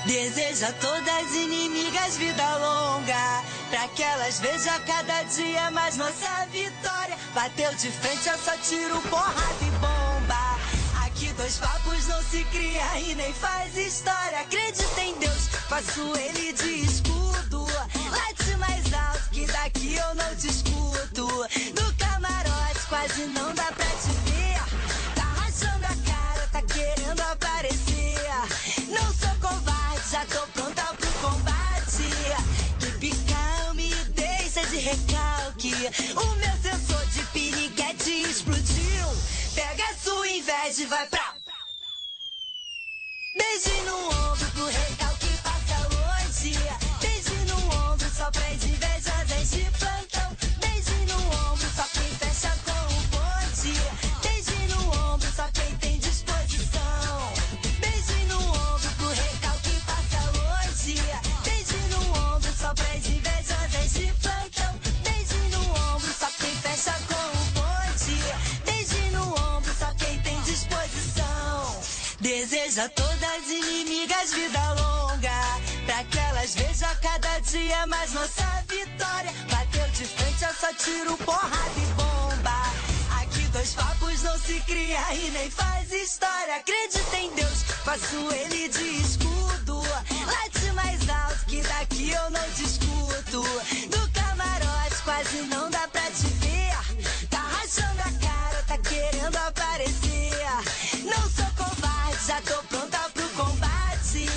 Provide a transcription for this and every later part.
Desejo a todas inimigas vida longa, pra que elas vejam cada dia mais nossa vitória. Bateu de frente, eu só tiro porrada e bomba. Aqui dois papos não se cria e nem faz história. Acredita em Deus, faço ele de escudo. Late mais alto que daqui eu não te escuto. Do camarote quase não dá pra te ver. Tá rachando a cara, tá querendo aparecer. Não sou covarde, já tô pronta pro combate. Que calme, deixa de recalque. O meu sensor de piriguete explodiu. Pega a sua inveja e vai pra... Beijo no ombro pro recalque passa longe. Beijo no ombro só pra invejosas de plantão. Beijo no ombro só quem fecha com o bonde. Beijo no ombro só quem tem disposição. Beijo no ombro pro recalque passa longe. Beijo no ombro só pra invejosas de plantão. Beijo no ombro só quem fecha com o bonde. Beijo no ombro só quem tem disposição. Deseja a todas inimigas vida longa, pra que elas vejam cada dia mais nossa vitória. Bateu de frente, eu só tiro porrada e bomba. Aqui dois papos não se cria e nem faz história. Acredita em Deus, faço ele de escudo. Late mais alto que daqui eu não te escuto. Do camarote quase não dá pra te ver. Tá rachando a cara, tá querendo aparecer. Não sou covarde, já tô pronta pro combate.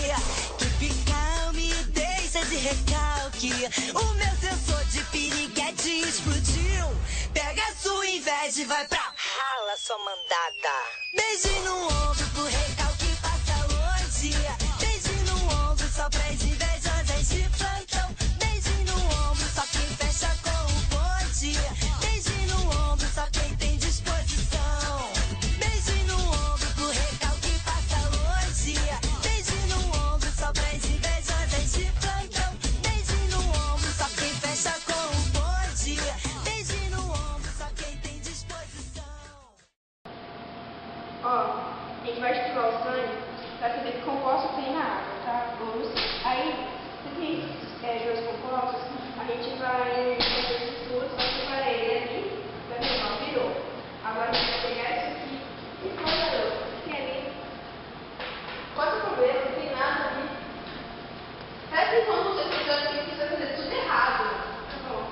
Que calme, deixa de recalque. O meu sensor de piriguete explodiu. Pega a sua inveja e vai pra... Rala, sua mandada. Beijo no ombro pro recalque passa longe. Beijo no ombro só pra invejosas de plantão. Beijo no ombro só quem fecha com o bonde. Beijo no ombro só quem tem disposição. Beijo no ombro pro recalque passa longe. Beijo no ombro só pra invejosas de plantão. Beijo no ombro só quem fecha com o bonde. Beijo no ombro só quem tem disposição. Ó, a gente vai estudar o sangue pra saber que composto tem na água, tá? Vamos. Aí, se tem dois compostos, a gente vai fazer esse estudo, vai separar ele ali, vai ver, ó, virou. Agora a gente vai pegar isso aqui e colocar outro. Tem ali. Pode comer, não tem nada ali. Parece que quando você está estudando aqui, você vai fazer tudo errado. Tá bom.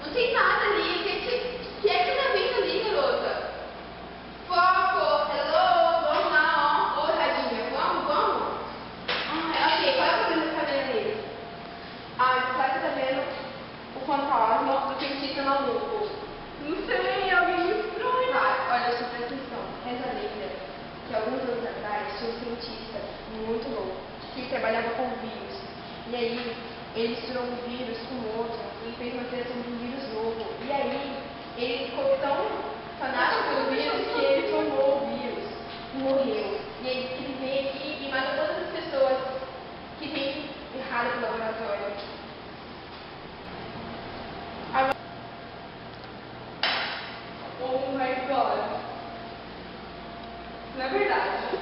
Não tem nada ali. O que é que tá vindo ali, garota? Foco, hello, vamos lá, ó. Ô, tadinha, vamos? Ok, qual é o problema que tá vendo ali? Você tá vendo o fantasma do cientista maluco. Não sei, alguém estranho. Olha, só presta atenção. Reza a lenda que alguns anos atrás tinha um cientista muito louco que trabalhava com vírus. E aí, ele misturou um vírus com outro e fez uma criação de um vírus novo. E aí, ele ficou tão fanático pelo vírus que ele tomou o vírus e morreu. E aí, ele veio aqui e matou todas as pessoas que tem errado no laboratório. Oh my God! Não é verdade.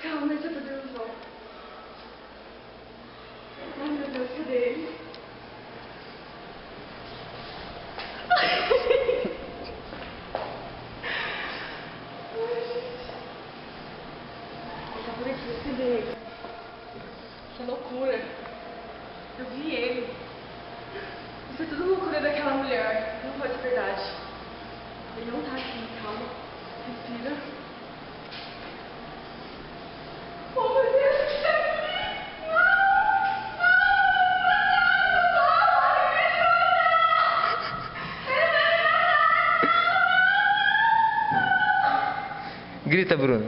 Calma, deixa eu fazer o som. Ai, meu Deus, cadê ele? Ele tá por aqui, cadê ele? Que loucura. Eu vi ele. Isso é tudo loucura daquela mulher. Não pode ser verdade. Ele não tá aqui, calma. Respira. Oh, meu Deus, tá aqui! Grita, Bruno.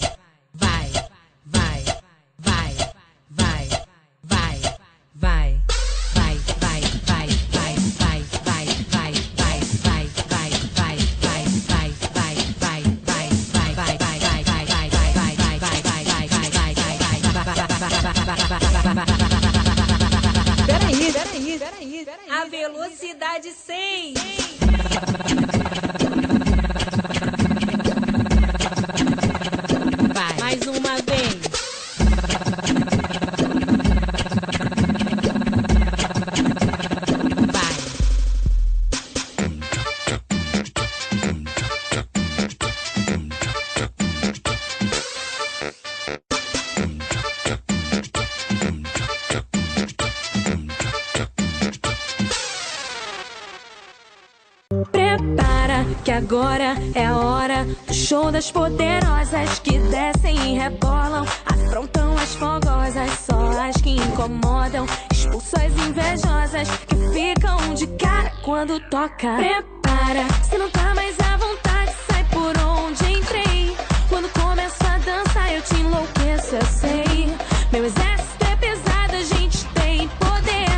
agora é a hora do show das poderosas que descem e rebolam, afrontam as fogosas, só as que incomodam, expulsam as invejosas que ficam de cara quando toca. Prepara, se não tá mais à vontade, sai por onde entrei. Quando começo a dançar eu te enlouqueço, eu sei. Meu exército é pesado, a gente tem poder,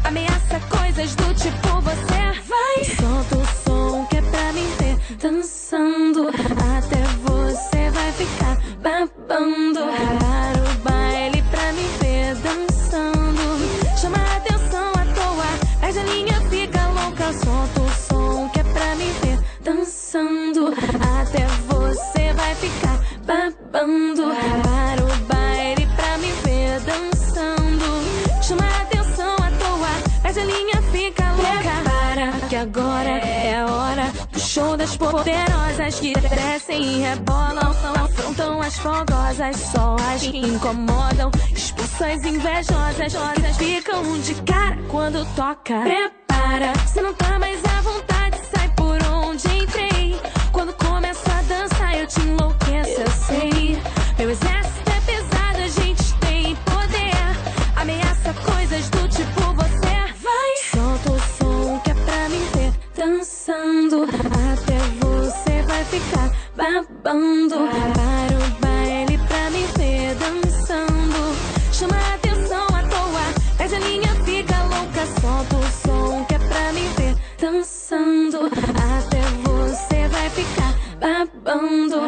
ameaça coisas do tipo você vai. Solta o som que é pra me ver dançando, até você vai ficar babando. Para o baile pra me ver dançando, chama a atenção à toa, perde a linha, fica louca. Solta o som que é pra me ver dançando, até você vai ficar babando. Para o baile pra me ver dançando, chama a atenção à toa, perde a linha, fica louca. Para que agora é a hora do show das poderosas que descem e rebolam, afrontam as fogosas, só as que incomodam, expulsam as invejosas que ficam de cara quando toca. Prepara, se não tá mais à vontade, sai por onde entrei. Quando começo a dançar eu te enlouqueço, eu sei. Meu exército é pesado, a gente tem poder, ameaça coisas do tipo você vai. Solta o som que é pra me ver dançando, até você vai ficar babando. Para o baile pra me ver dançando, chama a atenção à toa, perde a linha, fica louca. Solta o som que é pra me ver dançando, até você vai ficar babando.